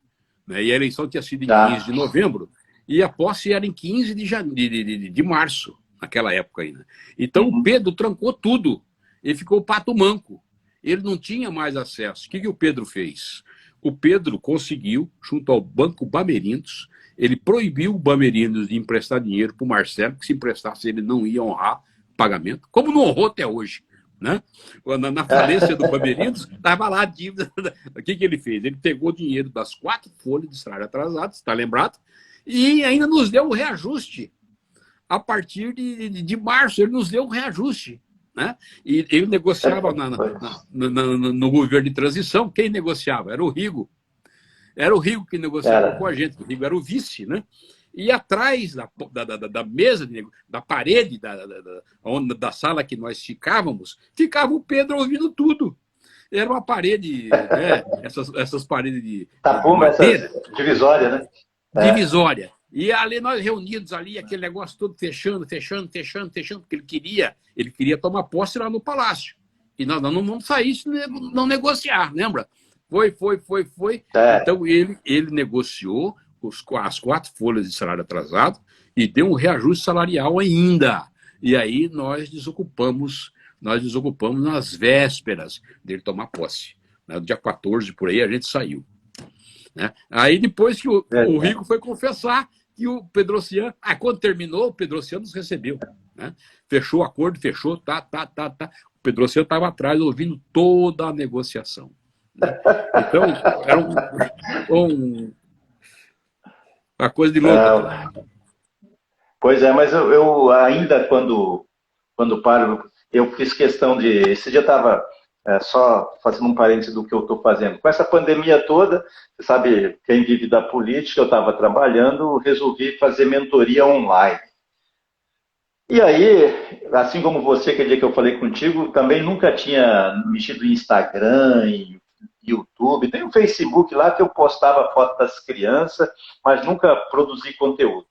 Né? E a eleição tinha sido em 15 de novembro, e a posse era em 15 de março, naquela época ainda. Então, o Pedro trancou tudo. Ele ficou pato manco. Ele não tinha mais acesso. O que o Pedro fez? O Pedro conseguiu, junto ao Banco Bamerinos, ele proibiu o Bamerinos de emprestar dinheiro para o Marcelo, que se emprestasse ele não ia honrar o pagamento, como não honrou até hoje. Né? Na falência do Bamerinos, estava lá a dívida. O que ele fez? Ele pegou o dinheiro das 4 folhas de salário atrasado, está lembrado? E ainda nos deu o reajuste. A partir de março, ele nos deu o reajuste. Né? E ele negociava no governo de transição. Quem negociava? Era o Rigo. Era o Rigo que negociava com a gente. O Rigo era o vice, né? E atrás da mesa, da parede da sala que nós ficávamos, ficava o Pedro ouvindo tudo. Era uma parede, né? essas paredes de madeira. Divisória, né? Divisória. E ali nós reunidos ali, aquele negócio todo fechando, porque ele queria tomar posse lá no palácio. E nós não vamos sair se não negociar, lembra? Foi. Então, ele negociou as 4 folhas de salário atrasado e deu um reajuste salarial ainda. E aí nós desocupamos nas vésperas dele tomar posse. No dia 14, por aí, a gente saiu. Né? Aí depois que o Rico foi confessar que o Pedrocian, quando terminou, o Pedrocian nos recebeu. Né? Fechou o acordo, fechou, tá. O Pedrocian estava atrás ouvindo toda a negociação. Né? Então, era uma coisa de louco. Pois é, mas eu ainda, quando paro, eu fiz questão de... Esse dia eu estava só fazendo um parênteses do que eu estou fazendo. Com essa pandemia toda, você sabe, quem vive da política, eu estava trabalhando, resolvi fazer mentoria online. E aí, assim como você, aquele dia que eu falei contigo, também nunca tinha mexido em Instagram, em YouTube, tem o Facebook lá que eu postava foto das crianças, mas nunca produzi conteúdo.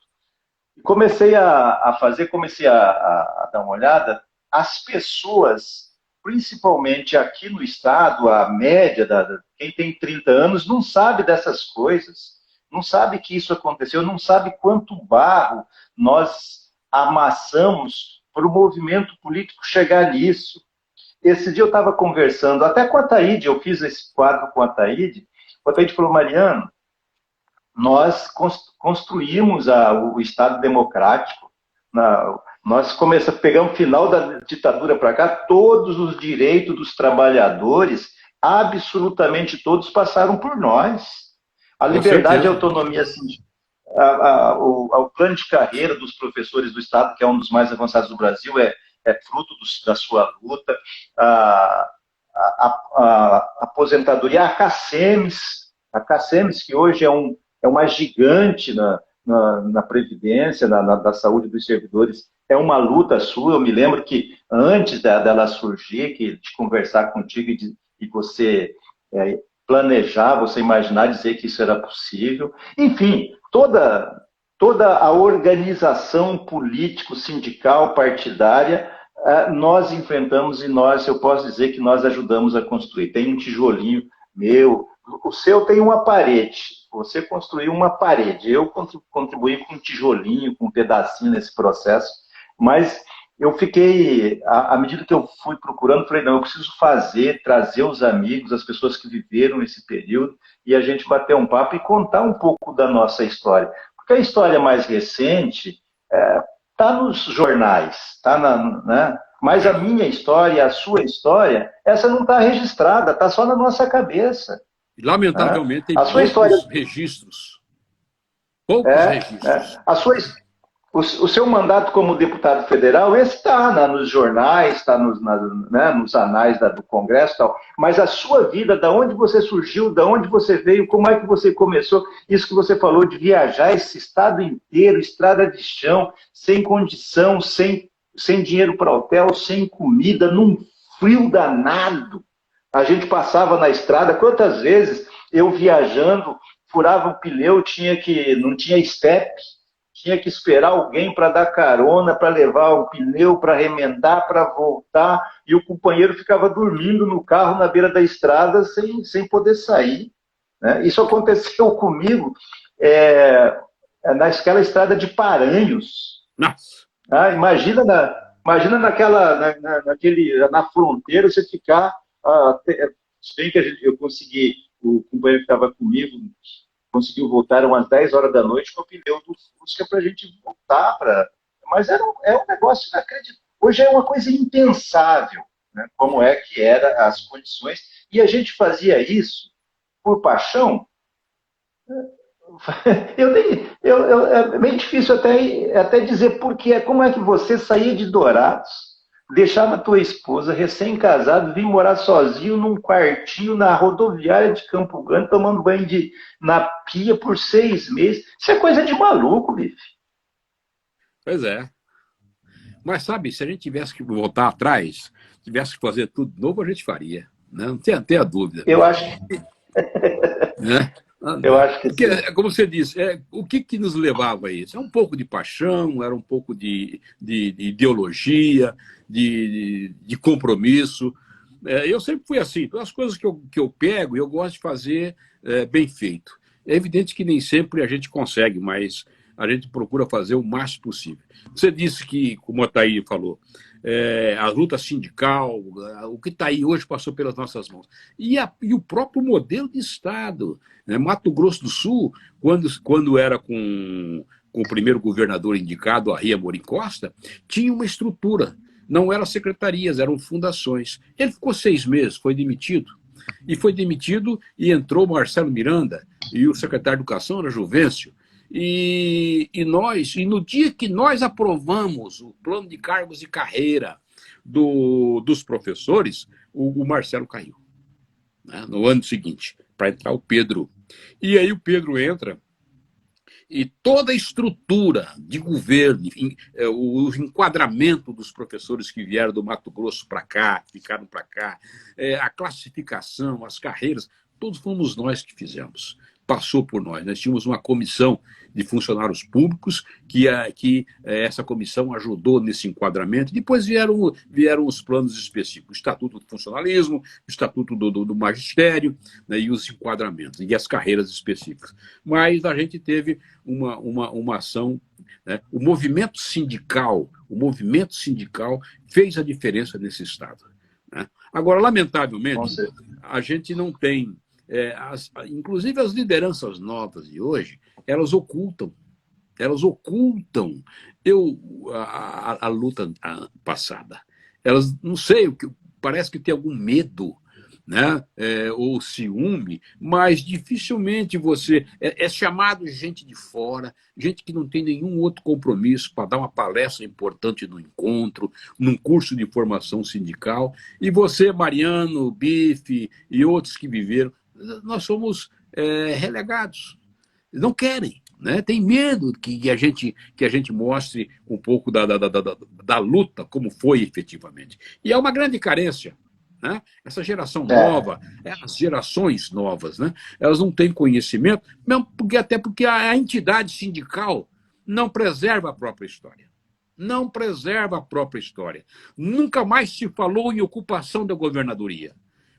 Comecei a dar uma olhada, as pessoas, principalmente aqui no estado, a média, quem tem 30 anos, não sabe dessas coisas, não sabe que isso aconteceu, não sabe quanto barro nós amassamos para o movimento político chegar nisso. Esse dia eu estava conversando, até com a Taíde, eu fiz esse quadro com a Taíde falou, Mariano, nós construímos o Estado democrático, nós pegamos o final da ditadura para cá, todos os direitos dos trabalhadores, absolutamente todos passaram por nós. A liberdade e a autonomia, assim, o plano de carreira dos professores do Estado, que é um dos mais avançados do Brasil, é fruto da sua luta, a aposentadoria, a CACEMES, que hoje é uma gigante na Previdência, da saúde dos servidores, é uma luta sua. Eu me lembro que antes dela surgir, de conversar contigo e você planejar, você imaginar, dizer que isso era possível. Enfim, toda a organização político-sindical, partidária, nós enfrentamos e eu posso dizer que nós ajudamos a construir. Tem um tijolinho meu, o seu tem uma parede, você construiu uma parede, eu contribuí com um tijolinho, com um pedacinho nesse processo, mas eu fiquei, à medida que eu fui procurando, falei, não, eu preciso trazer os amigos, as pessoas que viveram esse período, e a gente bater um papo e contar um pouco da nossa história. Porque a história mais recente está nos jornais, né? Mas a minha história, a sua história, essa não está registrada, está só na nossa cabeça. Lamentavelmente, tem poucos registros. Poucos registros. O seu mandato como deputado federal, esse está nos jornais, está nos anais do Congresso e tal, mas a sua vida, da onde você surgiu, da onde você veio, como é que você começou, isso que você falou de viajar esse estado inteiro, estrada de chão, sem condição, sem dinheiro para hotel, sem comida, num frio danado. A gente passava na estrada, quantas vezes eu viajando, furava o pneu, não tinha step, tinha que esperar alguém para dar carona, para levar o pneu, para remendar, para voltar, e o companheiro ficava dormindo no carro na beira da estrada sem poder sair. Né? Isso aconteceu comigo naquela estrada de Paranhos. Nossa. Imagina na fronteira você ficar... se bem que eu consegui, o companheiro que estava comigo conseguiu voltar umas 10 horas da noite com o pneu do Fusca para a gente voltar. Mas é um negócio inacreditável. Hoje é uma coisa impensável, né? Como é que eram as condições. E a gente fazia isso por paixão. É bem difícil até dizer porquê. Como é que você saía de Dourados, deixava a tua esposa, recém-casado, vir morar sozinho num quartinho na rodoviária de Campo Grande, tomando banho na pia por 6 meses. Isso é coisa de maluco, bicho. Pois é. Mas, sabe, se a gente tivesse que voltar atrás, tivesse que fazer tudo de novo, a gente faria. Né? Não tem a dúvida. Eu acho que... Né? Eu acho que porque, como você disse, o que nos levava a isso? É um pouco de paixão, era um pouco de ideologia, de compromisso. Eu sempre fui assim. Então, as coisas que eu pego, eu gosto de fazer bem feito. É evidente que nem sempre a gente consegue, mas a gente procura fazer o máximo possível. Você disse que, como a Thaí falou, a luta sindical, o que está aí hoje passou pelas nossas mãos. E o próprio modelo de Estado. Né? Mato Grosso do Sul, quando era com o primeiro governador indicado, Arria Amorim Costa, tinha uma estrutura. Não eram secretarias, eram fundações. Ele ficou 6 meses, foi demitido. E entrou Marcelo Miranda, e o secretário de Educação era Juvencio. E no dia que nós aprovamos o plano de cargos e carreira dos professores, o Marcelo caiu, né, no ano seguinte, para entrar o Pedro. E aí o Pedro entra, e toda a estrutura de governo, o enquadramento dos professores que vieram do Mato Grosso para cá, ficaram para cá, a classificação, as carreiras, todos fomos nós que fizemos. Passou por nós. Nós tínhamos uma comissão de funcionários públicos que essa comissão ajudou nesse enquadramento. Depois vieram os planos específicos, o Estatuto do Funcionalismo, o Estatuto do Magistério, né, e os enquadramentos, e as carreiras específicas. Mas a gente teve uma ação, né, o movimento sindical fez a diferença nesse Estado. Né? Agora, lamentavelmente, a gente não tem... inclusive as lideranças novas de hoje, elas ocultam a luta passada. Elas, não sei, parece que tem algum medo, né? Ou ciúme, mas dificilmente você... É chamado gente de fora, gente que não tem nenhum outro compromisso para dar uma palestra importante no encontro, num curso de formação sindical, e você, Mariano, Bife e outros que viveram, nós somos relegados. Não querem, né? Tem medo que a gente mostre um pouco da luta, como foi efetivamente. E é uma grande carência. Né? Essa geração nova, as gerações novas, né? Elas não têm conhecimento, mesmo até porque a entidade sindical não preserva a própria história. Não preserva a própria história. Nunca mais se falou em ocupação da governadoria.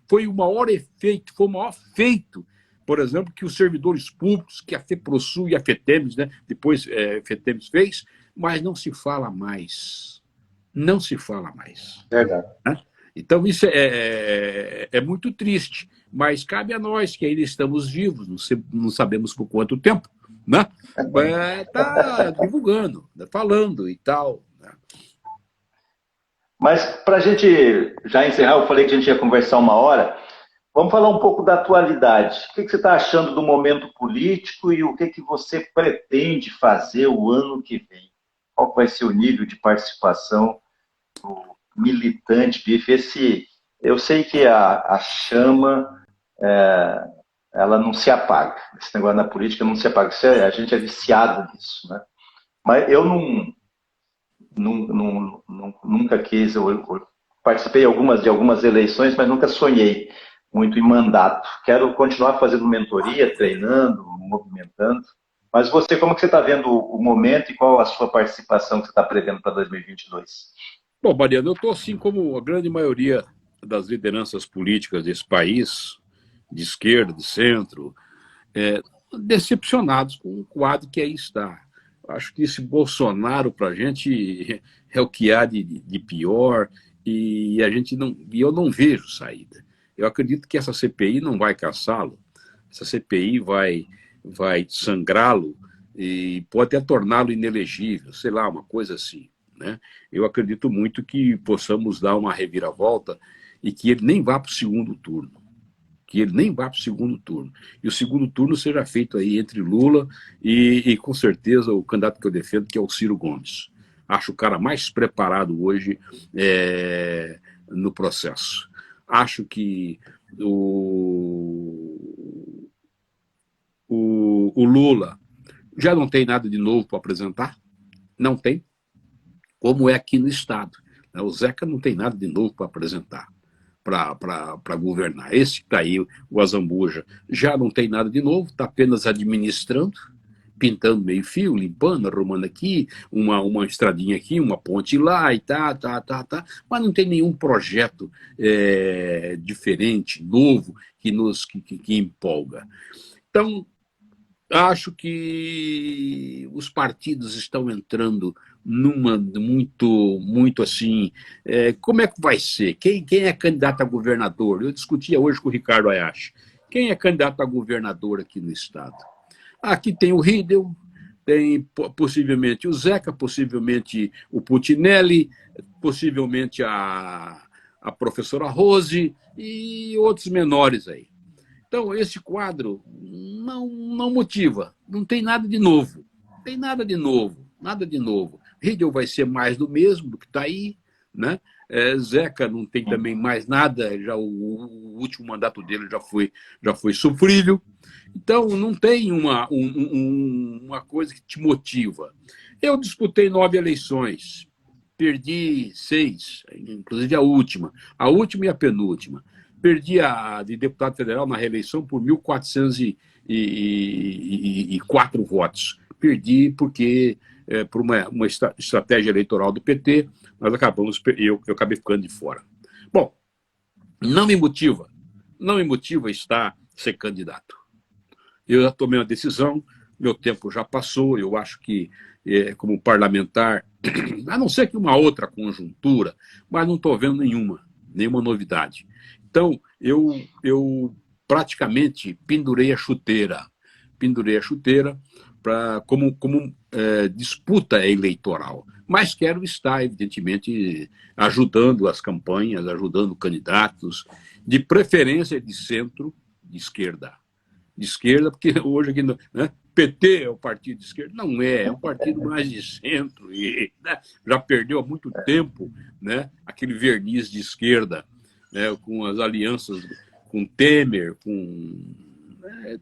Foi o maior feito, por exemplo, que os servidores públicos, que a FEPROSUL e a FETEMES, né, depois FETEMES fez, mas não se fala mais. Não se fala mais. Verdade. Né? Então, isso é muito triste, mas cabe a nós, que ainda estamos vivos, não sabemos por quanto tempo, né? Tá divulgando, né, falando e tal. Né? Mas, para a gente já encerrar, eu falei que a gente ia conversar 1 hora, vamos falar um pouco da atualidade. O que você está achando do momento político e o que você pretende fazer o ano que vem? Qual vai ser o nível de participação do militante, Bife? Eu sei que a chama, ela não se apaga. Esse negócio na política não se apaga. A gente é viciado nisso, né? Mas eu nunca quis, eu participei de algumas eleições, mas nunca sonhei muito em mandato. Quero continuar fazendo mentoria, treinando, movimentando. Mas você, como que você está vendo o momento e qual a sua participação que você está prevendo para 2022? Bom, Mariano, eu estou assim como a grande maioria das lideranças políticas desse país, de esquerda, de centro, decepcionados com o quadro que aí está. Acho que esse Bolsonaro, para a gente, é o que há de pior, e eu não vejo saída. Eu acredito que essa CPI não vai caçá-lo, essa CPI vai sangrá-lo e pode até torná-lo inelegível, sei lá, uma coisa assim. Né? Eu acredito muito que possamos dar uma reviravolta e que ele nem vá para o segundo turno. E o segundo turno seja feito aí entre Lula e com certeza, o candidato que eu defendo, que é o Ciro Gomes. Acho o cara mais preparado hoje no processo. Acho que o Lula já não tem nada de novo para apresentar. Não tem. Como é aqui no Estado. O Zeca não tem nada de novo para apresentar, para governar. Esse que está aí, o Azambuja, já não tem nada de novo, está apenas administrando, pintando meio-fio, limpando, arrumando aqui, uma estradinha aqui, uma ponte lá e mas não tem nenhum projeto diferente, novo, que empolga. Então, acho que os partidos estão entrando numa muito assim. Como é que vai ser? Quem é candidato a governador? Eu discutia hoje com o Ricardo Ayashi. Quem é candidato a governador aqui no estado? Aqui tem o Riedel, tem possivelmente o Zeca, possivelmente o Putinelli, possivelmente a professora Rose e outros menores aí. Então, esse quadro não motiva, não tem nada de novo. Não tem nada de novo, nada de novo. Riedel vai ser mais do mesmo, do que está aí, né? Zeca não tem também mais nada, já o último mandato dele já foi sofrível. Então, não tem uma coisa que te motiva. Eu disputei 9 eleições, perdi 6, inclusive a última e a penúltima. Perdi a de deputado federal na reeleição por 1.404 votos. Perdi porque, por uma estratégia eleitoral do PT, nós eu acabei ficando de fora. Bom, não me motiva estar ser candidato. Eu já tomei uma decisão, meu tempo já passou, eu acho que, como parlamentar, a não ser que uma outra conjuntura, mas não estou vendo nenhuma novidade. Então, eu praticamente pendurei a chuteira como disputa eleitoral. Mas quero estar, evidentemente, ajudando as campanhas, ajudando candidatos, de preferência de centro, de esquerda. De esquerda, porque hoje aqui, né, PT é o partido de esquerda. Não é um partido mais de centro, e né, já perdeu há muito tempo, né, aquele verniz de esquerda, né, com as alianças com Temer, com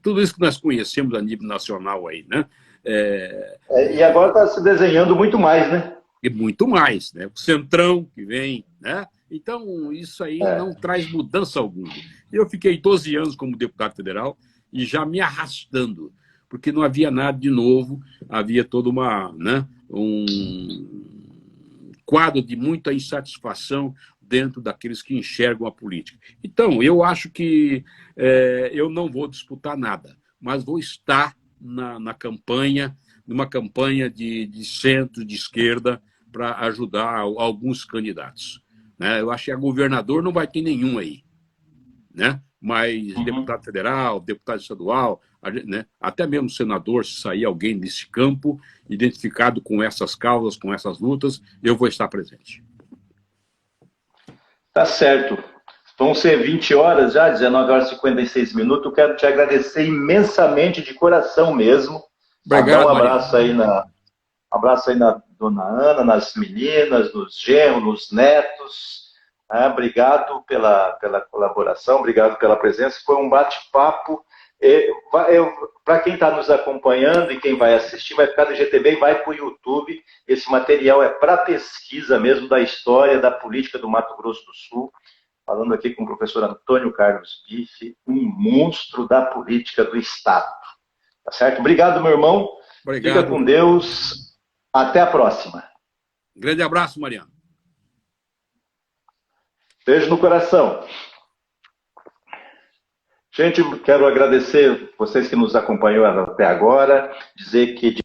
tudo isso que nós conhecemos a nível nacional aí, né? E agora está se desenhando muito mais, né? E muito mais, né? O Centrão que vem, né? Então, isso aí não traz mudança alguma. Eu fiquei 12 anos como deputado federal e já me arrastando, porque não havia nada de novo, havia toda um quadro de muita insatisfação dentro daqueles que enxergam a política. Então, eu acho que eu não vou disputar nada, mas vou estar na campanha, numa campanha de centro, de esquerda, para ajudar alguns candidatos. Né? Eu acho que a governador não vai ter nenhum aí, né? Mas deputado federal, deputado estadual, né? Até mesmo senador, se sair alguém desse campo, identificado com essas causas, com essas lutas, eu vou estar presente. Tá certo. Vão ser 20 horas já, 19 horas e 56 minutos. Eu quero te agradecer imensamente, de coração mesmo. Obrigado, um abraço aí na dona Ana, nas meninas, nos genros, nos netos. Obrigado pela colaboração, obrigado pela presença. Foi um bate-papo. Para quem está nos acompanhando e quem vai assistir, vai ficar no IGTV e vai para o YouTube. Esse material é para pesquisa mesmo da história da política do Mato Grosso do Sul. Falando aqui com o professor Antônio Carlos Bife, um monstro da política do Estado. Tá certo? Obrigado, meu irmão. Obrigado. Fica com Deus. Até a próxima. Grande abraço, Mariano. Beijo no coração. Gente, quero agradecer vocês que nos acompanham até agora, dizer que